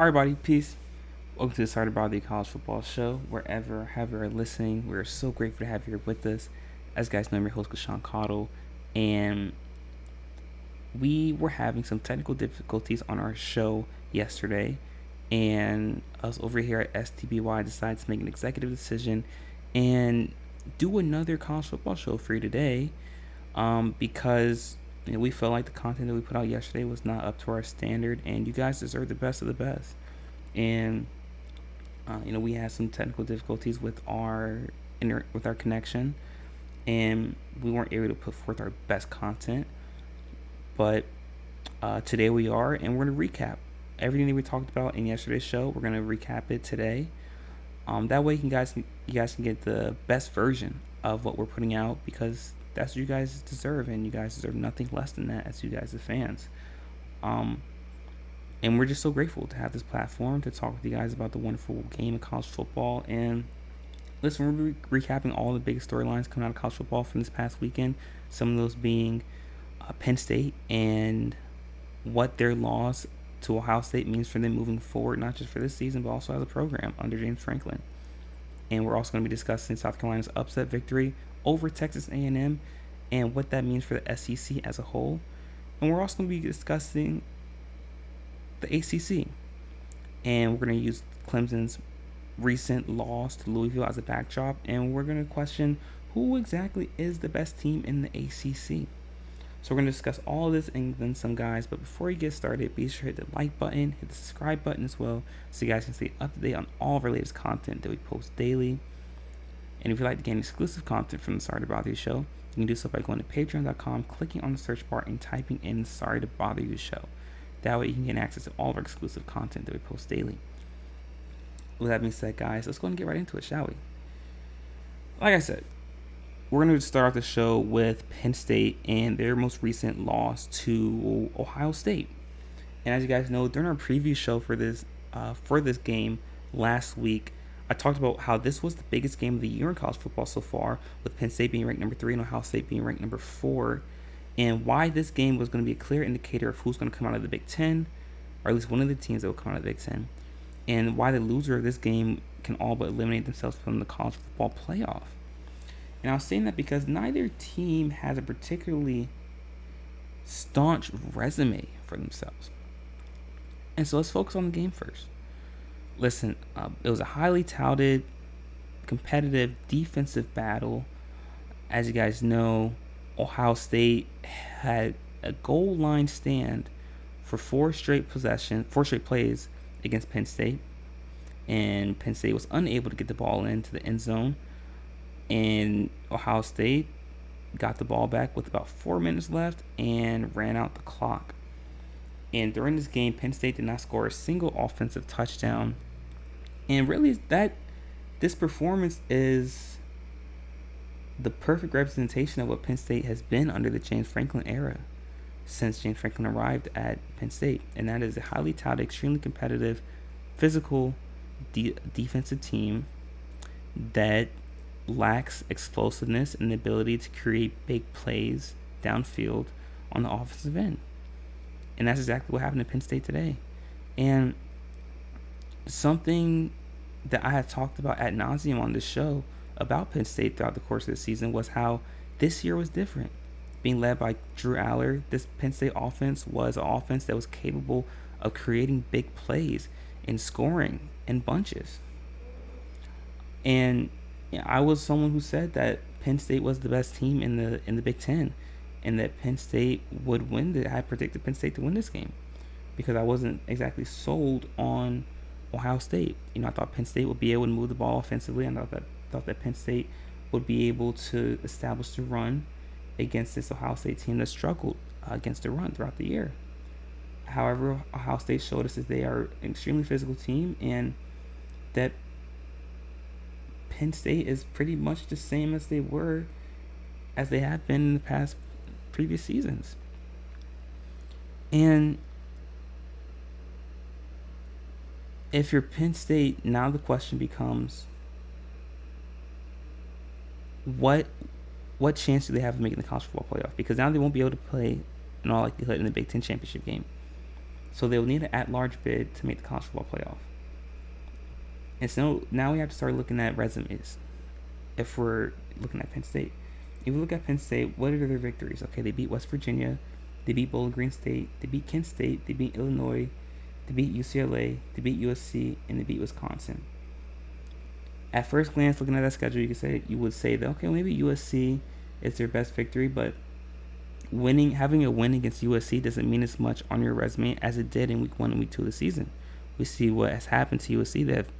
Everybody, peace. Welcome to the Sorry to Bother You College Football Show. However you're listening, we're so grateful to have you here with us. As you guys know, I'm your host, Sean Cottle, and we were having some technical difficulties on our show yesterday, and us over here at STBY decided to make an executive decision and do another college football show for you today, because we felt like the content that we put out yesterday was not up to our standard, and you guys deserve the best of the best. And we had some technical difficulties with our connection, and we weren't able to put forth our best content. But today we are, and we're going to recap everything that we talked about in yesterday's show. We're going to recap it today. That way, you guys can get the best version of what we're putting out, because that's what you guys deserve, and you guys deserve nothing less than that as you guys as fans. And we're just so grateful to have this platform to talk with you guys about the wonderful game of college football. And listen, we're recapping all the big storylines coming out of college football from this past weekend. Some of those being Penn State and what their loss to Ohio State means for them moving forward, not just for this season, but also as a program under James Franklin. And we're also going to be discussing South Carolina's upset victory over Texas A&M and what that means for the SEC as a whole. And we're also going to be discussing the ACC, and we're going to use Clemson's recent loss to Louisville as a backdrop, and we're going to question who exactly is the best team in the ACC. So we're going to discuss all of this and then some, guys. But before you get started, be sure to hit the like button, hit the subscribe button as well, so you guys can stay up to date on all of our latest content that we post daily. And if you'd like to gain exclusive content from the Sorry to Bother You Show, you can do so by going to patreon.com, clicking on the search bar, and typing in Sorry to Bother You Show. That way you can get access to all of our exclusive content that we post daily. With that being said, guys, let's go and get right into it, shall we? Like I said, we're going to start off the show with Penn State and their most recent loss to Ohio State. And as you guys know, during our preview show for this game last week, I talked about how this was the biggest game of the year in college football so far, with Penn State being ranked number 3 and Ohio State being ranked number 4. And why this game was going to be a clear indicator of who's going to come out of the Big Ten, or at least one of the teams that will come out of the Big Ten, and why the loser of this game can all but eliminate themselves from the college football playoff. And I was saying that because neither team has a particularly staunch resume for themselves. And so let's focus on the game first. Listen, it was a highly touted, competitive defensive battle. As you guys know, Ohio State had a goal line stand for 4 straight plays against Penn State, and Penn State was unable to get the ball into the end zone, and Ohio State got the ball back with about 4 minutes left and ran out the clock. And during this game, Penn State did not score a single offensive touchdown, and really this performance is the perfect representation of what Penn State has been under the James Franklin era since James Franklin arrived at Penn State. And that is a highly touted, extremely competitive, physical defensive team that lacks explosiveness and the ability to create big plays downfield on the offensive end. And that's exactly what happened to Penn State today. And something that I have talked about ad nauseum on this show about Penn State throughout the course of the season was how this year was different. Being led by Drew Aller, this Penn State offense was an offense that was capable of creating big plays and scoring in bunches. And I was someone who said that Penn State was the best team in the Big Ten, and that Penn State would win. I predicted Penn State to win this game because I wasn't exactly sold on Ohio State. I thought Penn State would be able to move the ball offensively, and I thought that Penn State would be able to establish the run against this Ohio State team that struggled against the run throughout the year. However, Ohio State showed us that they are an extremely physical team, and that Penn State is pretty much the same as they have been in the past previous seasons. And if you're Penn State, now the question becomes, what chance do they have of making the college football playoff? Because now they won't be able to play, in all likelihood, in the Big Ten championship game. So they'll need an at-large bid to make the college football playoff. And so now we have to start looking at resumes. If we're looking at Penn State, if we look at Penn State, what are their victories? Okay, they beat West Virginia, they beat Bowling Green State, they beat Kent State, they beat Illinois, they beat UCLA, they beat USC, and they beat Wisconsin. At first glance, looking at that schedule, you would say that okay, maybe USC is their best victory, but having a win against USC doesn't mean as much on your resume as it did in week 1 and week 2 of the season. We see what has happened to USC. They have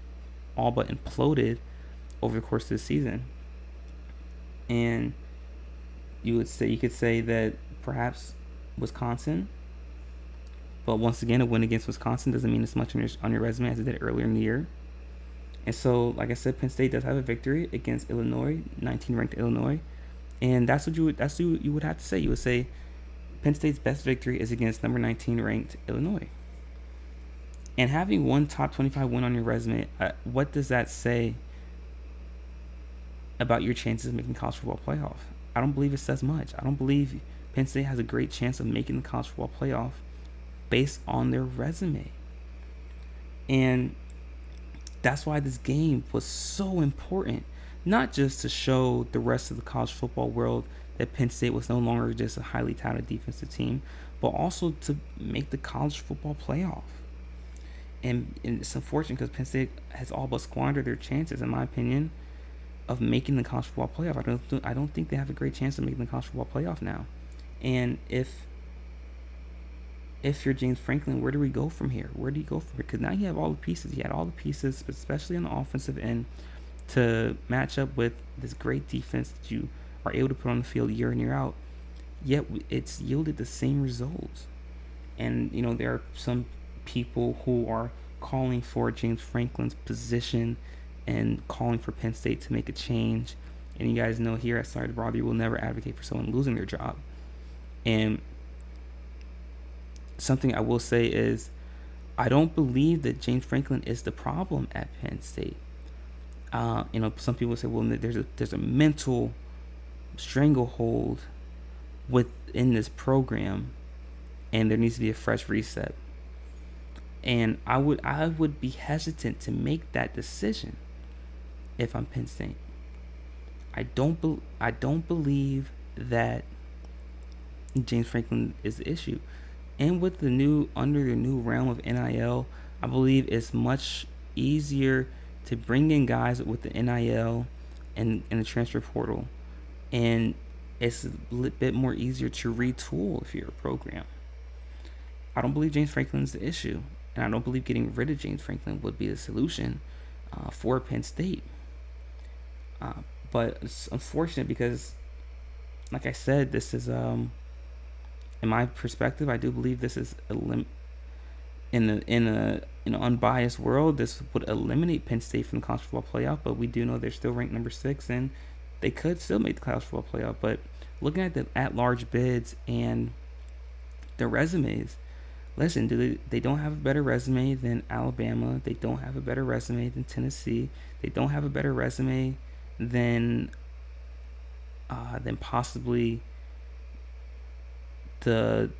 all but imploded over the course of the season. And you could say that perhaps Wisconsin, but once again, a win against Wisconsin doesn't mean as much on your resume as it did earlier in the year. And so, like I said, Penn State does have a victory against Illinois, 19-ranked Illinois, and that's what you would have to say. You would say Penn State's best victory is against number 19-ranked Illinois. And having one top 25 win on your resume, what does that say about your chances of making the college football playoff? I don't believe it says much. I don't believe Penn State has a great chance of making the college football playoff based on their resume. And that's why this game was so important, not just to show the rest of the college football world that Penn State was no longer just a highly touted defensive team, but also to make the college football playoff. And it's unfortunate because Penn State has all but squandered their chances, in my opinion, of making the college football playoff. I don't think they have a great chance of making the college football playoff now. And if you're James Franklin, where do we go from here? Because now you have all the pieces. You had all the pieces, especially on the offensive end, to match up with this great defense that you are able to put on the field year in, year out. Yet it's yielded the same results. And, there are some people who are calling for James Franklin's position and calling for Penn State to make a change. And you guys know here at Sorry to Bother You, will never advocate for someone losing their job. And something I will say is, I don't believe that James Franklin is the problem at Penn State. Some people say, well, there's a mental stranglehold within this program, and there needs to be a fresh reset. And I would be hesitant to make that decision if I'm Penn State. I don't believe that James Franklin is the issue. And with under the new realm of NIL, I believe it's much easier to bring in guys with the NIL and the transfer portal. And it's a little bit more easier to retool if you're a program. I don't believe James Franklin is the issue. And I don't believe getting rid of James Franklin would be the solution for Penn State. But it's unfortunate because, like I said, this is, in my perspective, I do believe this is in an unbiased world, this would eliminate Penn State from the college football playoff. But we do know they're still ranked number 6, and they could still make the college football playoff. But looking at the at-large bids and their resumes, listen, they don't have a better resume than Alabama. They don't have a better resume than Tennessee. They don't have a better resume than possibly the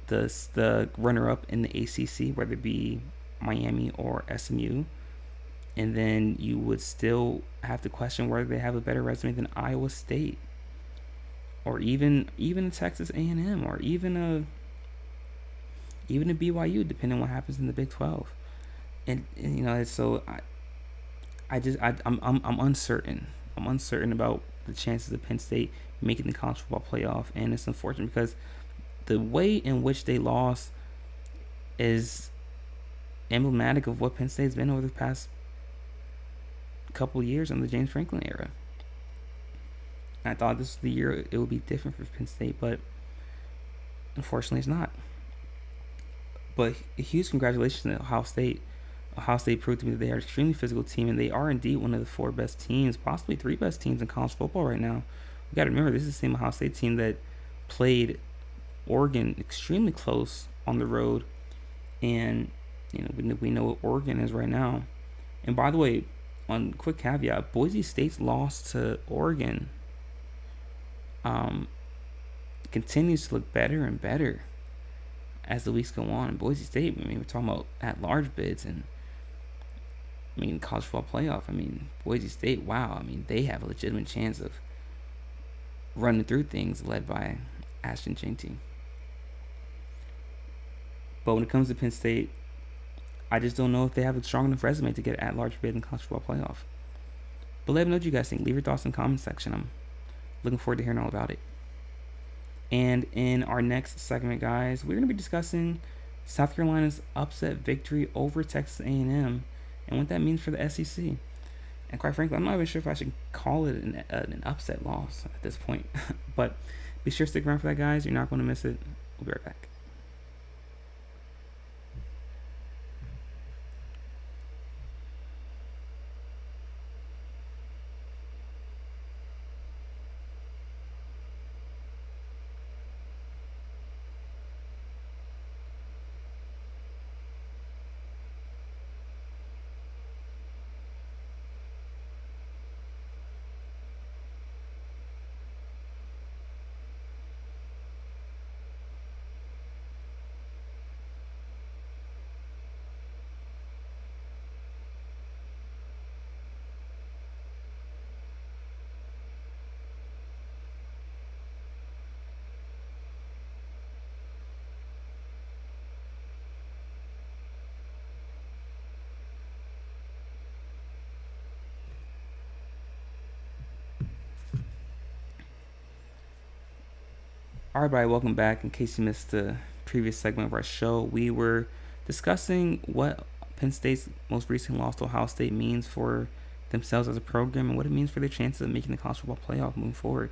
runner-up in the ACC, whether it be Miami or SMU. And then you would still have to question whether they have a better resume than Iowa State, or even Texas A&M, or even a BYU, depending on what happens in the Big 12. And so I'm uncertain. I'm uncertain about the chances of Penn State making the college football playoff, and it's unfortunate because the way in which they lost is emblematic of what Penn State's been over the past couple years in the James Franklin era. I thought this was the year it would be different for Penn State, but unfortunately it's not. But a huge congratulations to Ohio State. Ohio State proved to me that they are an extremely physical team, and they are indeed one of the 4 best teams, possibly 3 best teams in college football right now. We got to remember, this is the same Ohio State team that played Oregon extremely close on the road, and we know what Oregon is right now. And by the way, on quick caveat, Boise State's loss to Oregon continues to look better and better. as the weeks go on. Boise State, I mean, we're talking about at-large bids, and I mean, college football playoff. I mean, Boise State, wow. I mean, they have a legitimate chance of running through things, led by Ashton Jeanty. But when it comes to Penn State, I just don't know if they have a strong enough resume to get an at-large bid in the college football playoff. But let me know what you guys think. Leave your thoughts in the comment section. I'm looking forward to hearing all about it. And in our next segment, guys, we're going to be discussing South Carolina's upset victory over Texas A&M and what that means for the SEC. And quite frankly, I'm not even sure if I should call it an upset loss at this point. But be sure to stick around for that, guys. You're not going to miss it. We'll be right back. All right, everybody, welcome back. In case you missed the previous segment of our show, we were discussing what Penn State's most recent loss to Ohio State means for themselves as a program and what it means for their chances of making the college football playoff moving forward.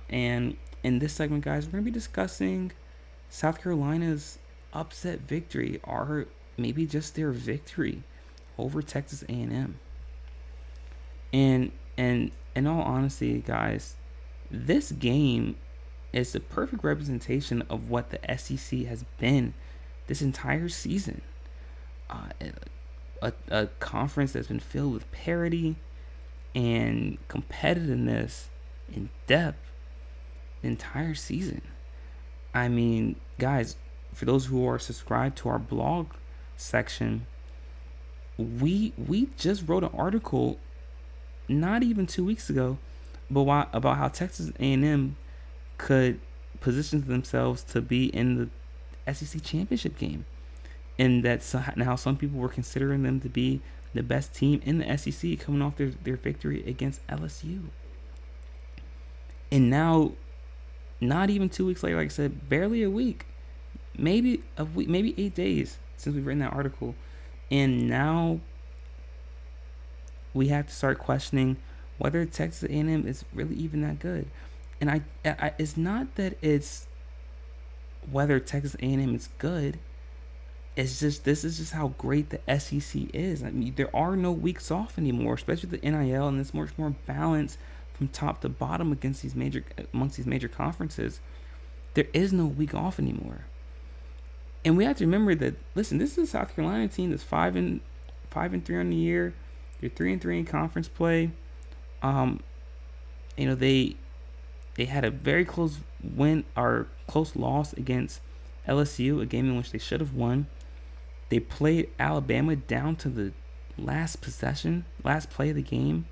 And in this segment, guys, we're going to be discussing South Carolina's upset victory, or maybe just their victory over Texas A&M. And in all honesty, guys, this game is the perfect representation of what the SEC has been this entire season. A conference that's been filled with parity and competitiveness and depth the entire season. I mean, guys, for those who are subscribed to our blog section, we just wrote an article not even 2 weeks ago about how Texas A&M could position themselves to be in the SEC championship game, and that's how some people were considering them to be the best team in the SEC coming off their victory against LSU. And now, not even 2 weeks later, like I said, barely a week, maybe 8 days since we've written that article, and now we have to start questioning whether Texas A&M is really even that good. And I it's not that it's whether Texas A&M is good. It's just, this is just how great the SEC is. I mean, there are no weeks off anymore, especially the NIL, and it's much more balanced from top to bottom amongst these major conferences. There is no week off anymore. And we have to remember that, listen, this is a South Carolina team that's 5-3 on the year. They're 3-3 in conference play. They had a very close win or close loss against LSU, a game in which they should have won. They played Alabama down to the last play of the game,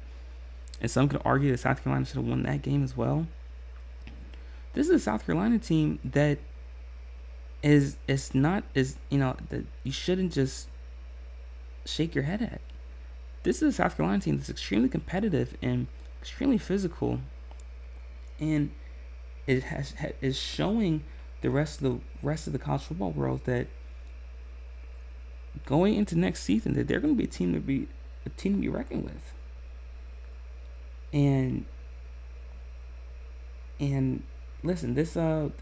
and some could argue that South Carolina should have won that game as well. This is a South Carolina team that that you shouldn't just shake your head at. This is a South Carolina team that's extremely competitive and extremely physical, and it is showing the rest of the college football world that going into next season that they're going to be a team to be reckoned with. And listen, this South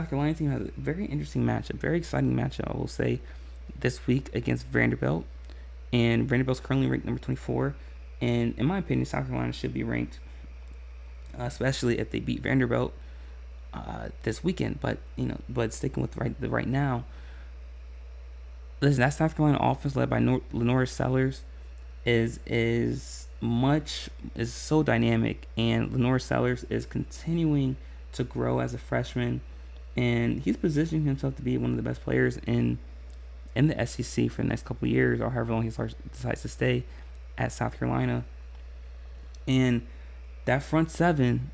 Carolina team has a very interesting matchup, very exciting matchup, I will say, this week against Vanderbilt. And Vanderbilt's currently ranked number 24. And in my opinion, South Carolina should be ranked, especially if they beat Vanderbilt this weekend. But sticking with right now, listen, that South Carolina offense led by Lenora Sellers is so dynamic, and Lenora Sellers is continuing to grow as a freshman and he's positioning himself to be one of the best players in the SEC for the next couple of years, or however long he decides to stay at South Carolina. And that front seven,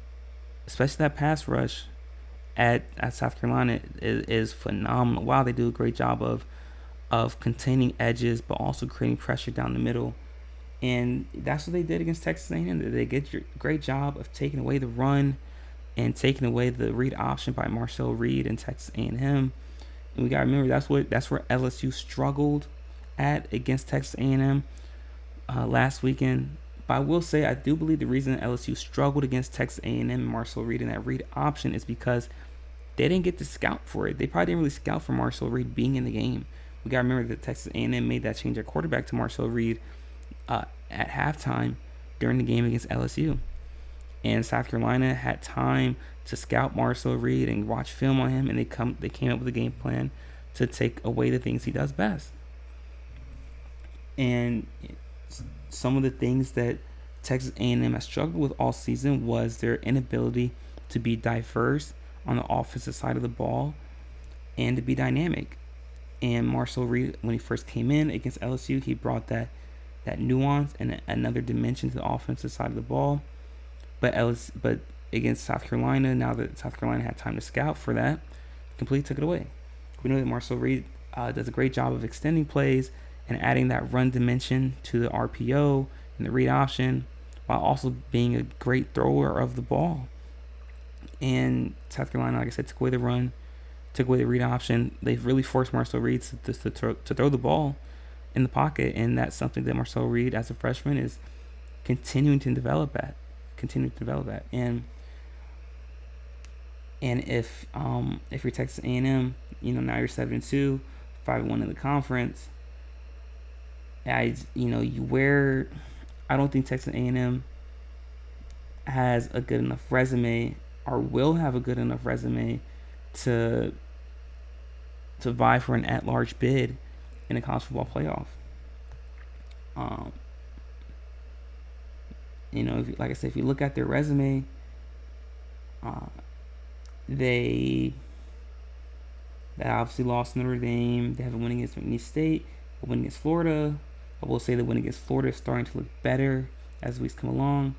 especially that pass rush at South Carolina, is phenomenal. Wow, they do a great job of containing edges, but also creating pressure down the middle. And that's what they did against Texas A&M. They did a great job of taking away the run and taking away the read option by Marcel Reed and Texas A&M. And we got to remember that's where LSU struggled at against Texas A&M last weekend. But I will say I do believe the reason LSU struggled against Texas A&M and Marcel Reed in that read option is because they didn't get to scout for it. They probably didn't really scout for Marcel Reed being in the game. We got to remember that Texas A&M made that change at quarterback to Marcel Reed at halftime during the game against LSU. And South Carolina had time to scout Marcel Reed and watch film on him, and they came up with a game plan to take away the things he does best. And some of the things that Texas A&M has struggled with all season was their inability to be diverse on the offensive side of the ball and to be dynamic. And Marcel Reed, when he first came in against LSU, he brought that nuance and another dimension to the offensive side of the ball. But against South Carolina, now that South Carolina had time to scout for that, completely took it away. We know that Marcel Reed does a great job of extending plays and adding that run dimension to the RPO and the read option, while also being a great thrower of the ball. And South Carolina, like I said, took away the run, took away the read option. They've really forced Marcel Reed to throw the ball in the pocket, and that's something that Marcel Reed, as a freshman, is continuing to develop at. And if you're Texas A&M, now you're 7-2, 5-1 in the conference. I don't think Texas A&M has a good enough resume, or will have a good enough resume to vie for an at-large bid in a college football playoff. Like I said, if you look at their resume, they obviously lost Notre Dame. They have a win against McNeese State, a win against Florida. I will say the win against Florida is starting to look better as weeks come along.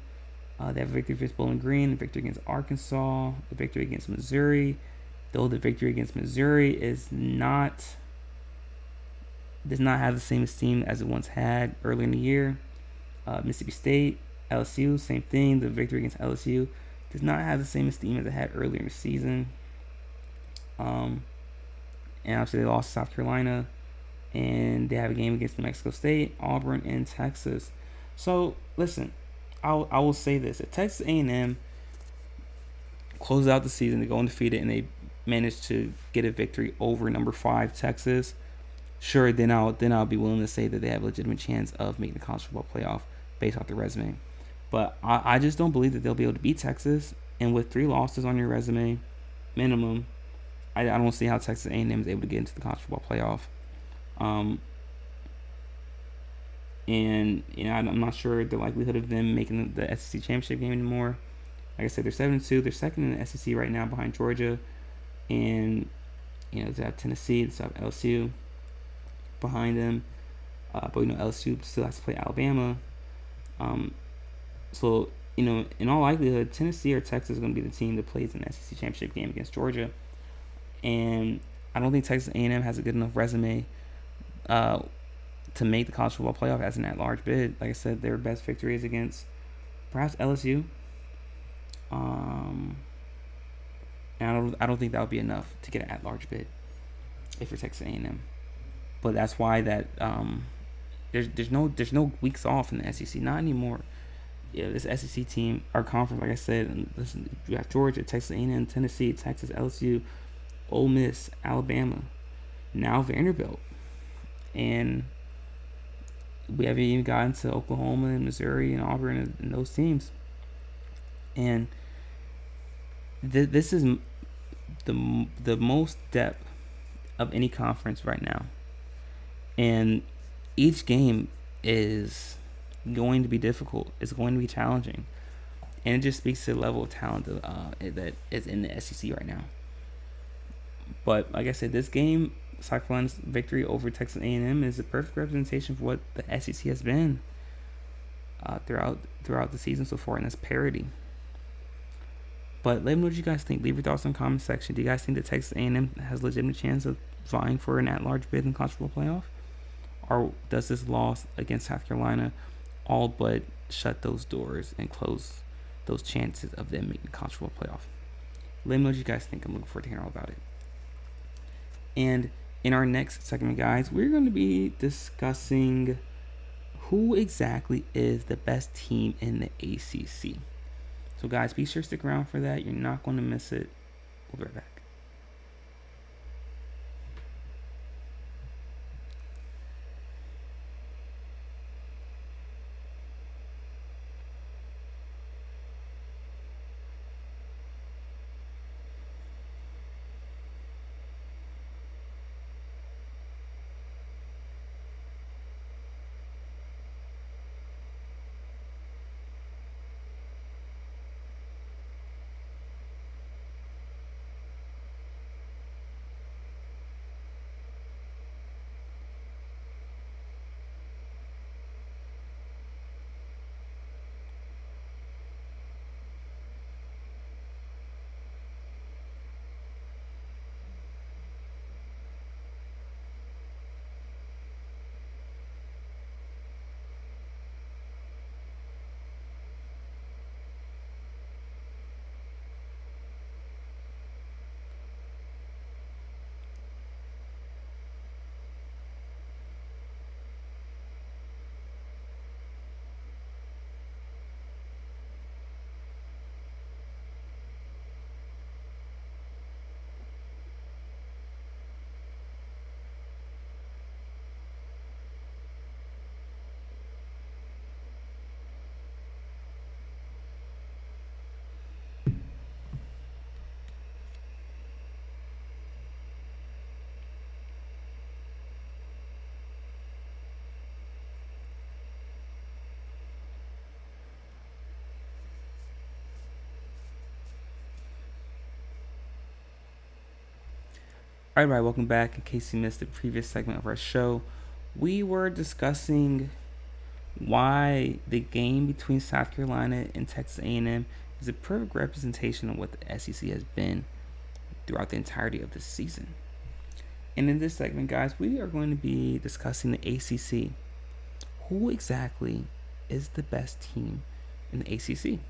They have a victory against Bowling Green, a victory against Arkansas, a victory against Missouri. Though the victory against Missouri does not have the same esteem as it once had earlier in the year. Mississippi State, LSU, same thing. The victory against LSU does not have the same esteem as it had earlier in the season. And obviously they lost to South Carolina, and they have a game against New Mexico State, Auburn, and Texas. So listen, I will say this: if Texas A&M closes out the season, they go undefeated, and they manage to get a victory over number 5 Texas, sure, then I'll be willing to say that they have a legitimate chance of making the college football playoff based off their resume. But I just don't believe that they'll be able to beat Texas. And with 3 losses on your resume, minimum, I don't see how Texas A&M is able to get into the college football playoff. And I'm not sure the likelihood of them making the SEC championship game anymore. Like I said, they're 7-2. They're second in the SEC right now behind Georgia, and they have Tennessee, they have LSU behind them. But LSU still has to play Alabama. So in all likelihood, Tennessee or Texas is going to be the team that plays an SEC championship game against Georgia. And I don't think Texas A&M has a good enough resume to make the college football playoff as an at-large bid. Like I said, their best victory is against perhaps LSU. And I don't think that would be enough to get an at-large bid if you're Texas A&M. But that's why that there's no weeks off in the SEC, not anymore. This SEC team, our conference, like I said, and listen, you have Georgia, Texas A&M, Tennessee, Texas, LSU, Ole Miss, Alabama, now Vanderbilt, and we haven't even gotten to Oklahoma and Missouri and Auburn and those teams. And this is the most depth of any conference right now. And each game is going to be difficult. It's going to be challenging. And it just speaks to the level of talent that is in the SEC right now. But like I said, this game, South Carolina's victory over Texas A&M, is a perfect representation for what the SEC has been throughout the season so far, and that's parity. But let me know what you guys think. Leave your thoughts in the comment section. Do you guys think that Texas A&M has a legitimate chance of vying for an at-large bid in the college football playoff? Or does this loss against South Carolina all but shut those doors and close those chances of them making the college football playoff? Let me know what you guys think. I'm looking forward to hearing all about it. And in our next segment, guys, we're going to be discussing who exactly is the best team in the ACC. So, guys, be sure to stick around for that. You're not going to miss it. We'll be right back. All right, welcome back. In case you missed the previous segment of our show, we were discussing why the game between South Carolina and Texas A&M is a perfect representation of what the SEC has been throughout the entirety of this season. And in this segment, guys, we are going to be discussing the ACC. Who exactly is the best team in the ACC?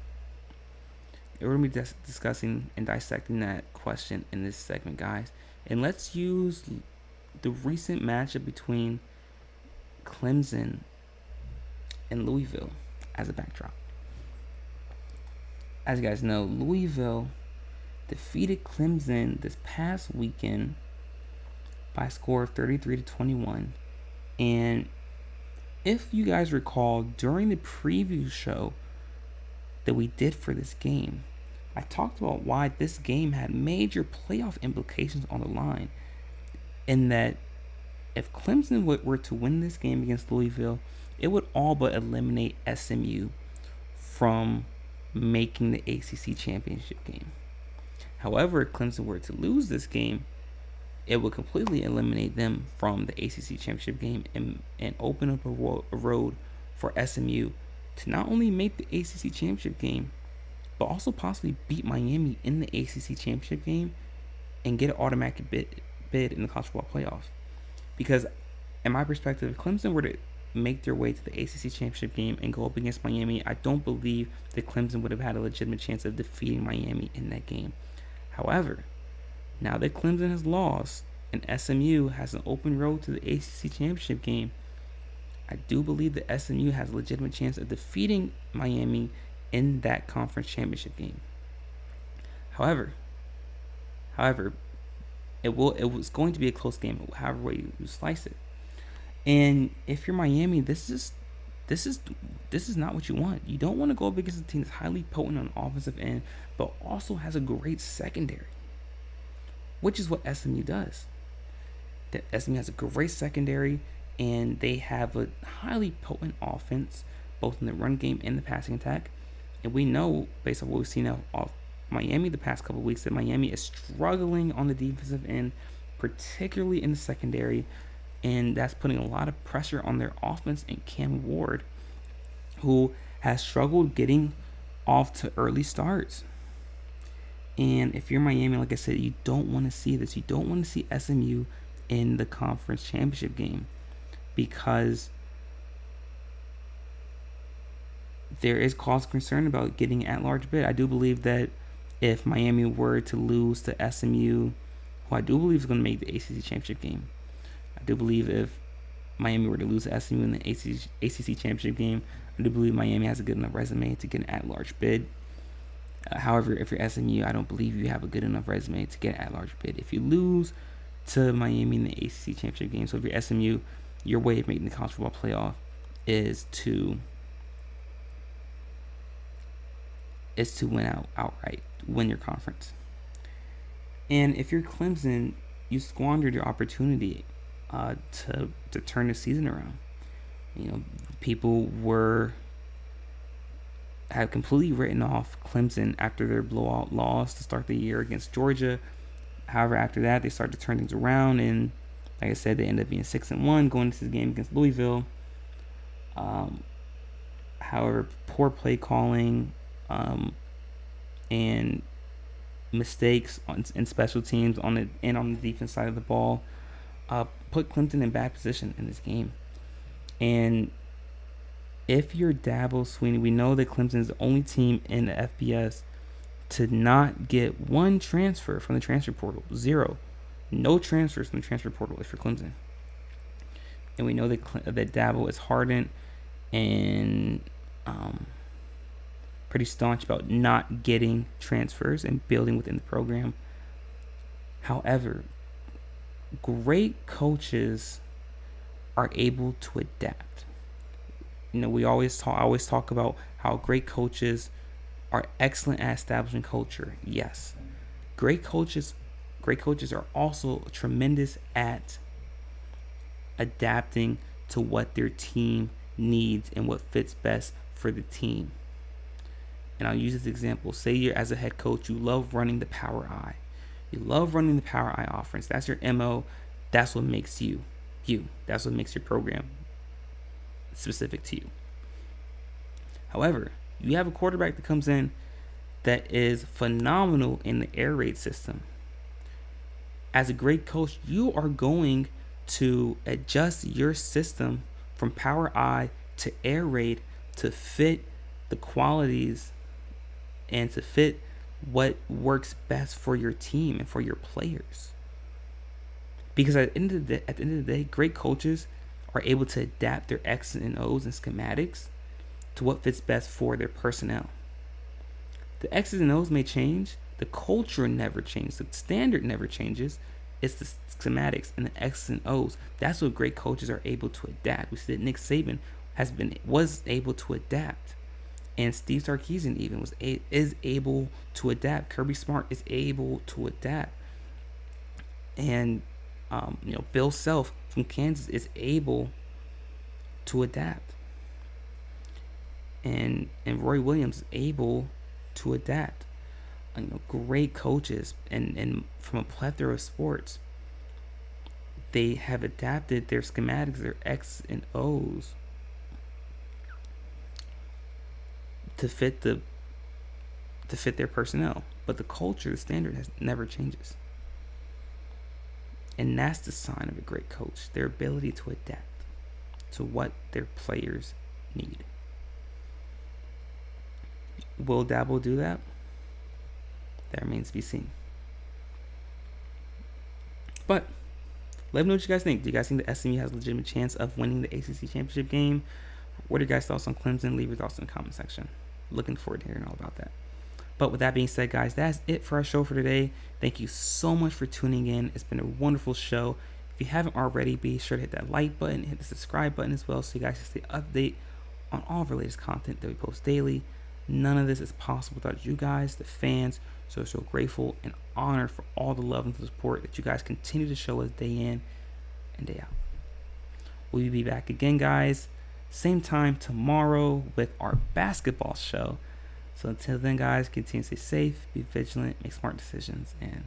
We're going to be discussing and dissecting that question in this segment, guys. And let's use the recent matchup between Clemson and Louisville as a backdrop. As you guys know, Louisville defeated Clemson this past weekend by a score of 33-21. And if you guys recall, during the preview show that we did for this game, I talked about why this game had major playoff implications on the line, in that if Clemson were to win this game against Louisville, it would all but eliminate SMU from making the ACC championship game. However, if Clemson were to lose this game, it would completely eliminate them from the ACC championship game and open up a road for SMU to not only make the ACC championship game, but also possibly beat Miami in the ACC championship game and get an automatic bid in the college football playoff. Because, in my perspective, if Clemson were to make their way to the ACC championship game and go up against Miami, I don't believe that Clemson would have had a legitimate chance of defeating Miami in that game. However, now that Clemson has lost and SMU has an open road to the ACC championship game, I do believe that SMU has a legitimate chance of defeating Miami in that conference championship game. However, it was going to be a close game, however way you slice it. And if you're Miami, this is not what you want. You don't want to go up against a team that's highly potent on the offensive end, but also has a great secondary, which is what SMU does. That SMU has a great secondary, and they have a highly potent offense, both in the run game and the passing attack. And we know, based on what we've seen Miami the past couple of weeks that Miami is struggling on the defensive end, particularly in the secondary, and that's putting a lot of pressure on their offense and Cam Ward, who has struggled getting off to early starts. And if you're Miami, like I said, you don't want to see this. You don't want to see SMU in the conference championship game, because there is cause for concern about getting at-large bid. I do believe that if Miami were to lose to SMU, who I do believe is going to make the ACC championship game, I do believe if Miami were to lose to SMU in the ACC championship game, I do believe Miami has a good enough resume to get an at-large bid. However, if you're SMU, I don't believe you have a good enough resume to get an at-large bid. If you lose to Miami in the ACC championship game, so if you're SMU, your way of making the college football playoff is to win outright, win your conference. And if you're Clemson, you squandered your opportunity to turn the season around. People have completely written off Clemson after their blowout loss to start the year against Georgia. However, after that, they started to turn things around, and like I said, they ended up being 6-1 going into the game against Louisville. However, poor play calling and mistakes in special teams on the defense side of the ball put Clemson in bad position in this game. And if you're Dabo Swinney, we know that Clemson is the only team in the FBS to not get one transfer from the transfer portal. 0. No transfers from the transfer portal if you're Clemson. And we know that Dabo is hardened and pretty staunch about not getting transfers and building within the program. However, great coaches are able to adapt. We always talk about how great coaches are excellent at establishing culture. Yes, great coaches are also tremendous at adapting to what their team needs and what fits best for the team. And I'll use this example. Say you're, as a head coach, you love running the power I. You love running the power I offense. That's your MO. That's what makes you. That's what makes your program specific to you. However, you have a quarterback that comes in that is phenomenal in the air raid system. As a great coach, you are going to adjust your system from power I to air raid to fit the qualities and to fit what works best for your team and for your players. Because at the end of the day, great coaches are able to adapt their X's and O's and schematics to what fits best for their personnel. The X's and O's may change, the culture never changes, the standard never changes. It's the schematics and the X's and O's. That's what great coaches are able to adapt. We see that Nick Saban was able to adapt, and Steve Sarkisian even is able to adapt. Kirby Smart is able to adapt, and Bill Self from Kansas is able to adapt, and Roy Williams is able to adapt. Great coaches and from a plethora of sports, they have adapted their schematics, their X's and O's to fit their personnel. But the culture, the standard never changes. And that's the sign of a great coach, their ability to adapt to what their players need. Will Dabo do that? That remains to be seen. But let me know what you guys think. Do you guys think that SMU has a legitimate chance of winning the ACC championship game? What are your guys' thoughts on Clemson? Leave your thoughts in the comment section. Looking forward to hearing all about that. But with that being said, guys, that's it for our show for today. Thank you so much for tuning in. It's been a wonderful show. If you haven't already, be sure to hit that like button, hit the subscribe button as well, so you guys can stay updated on all of our latest content that we post daily. None of this is possible without you guys, the fans. So grateful and honored for all the love and support that you guys continue to show us day in and day out. We'll be back again, guys, same time tomorrow with our basketball show. So until then, guys, continue to stay safe, be vigilant, make smart decisions, and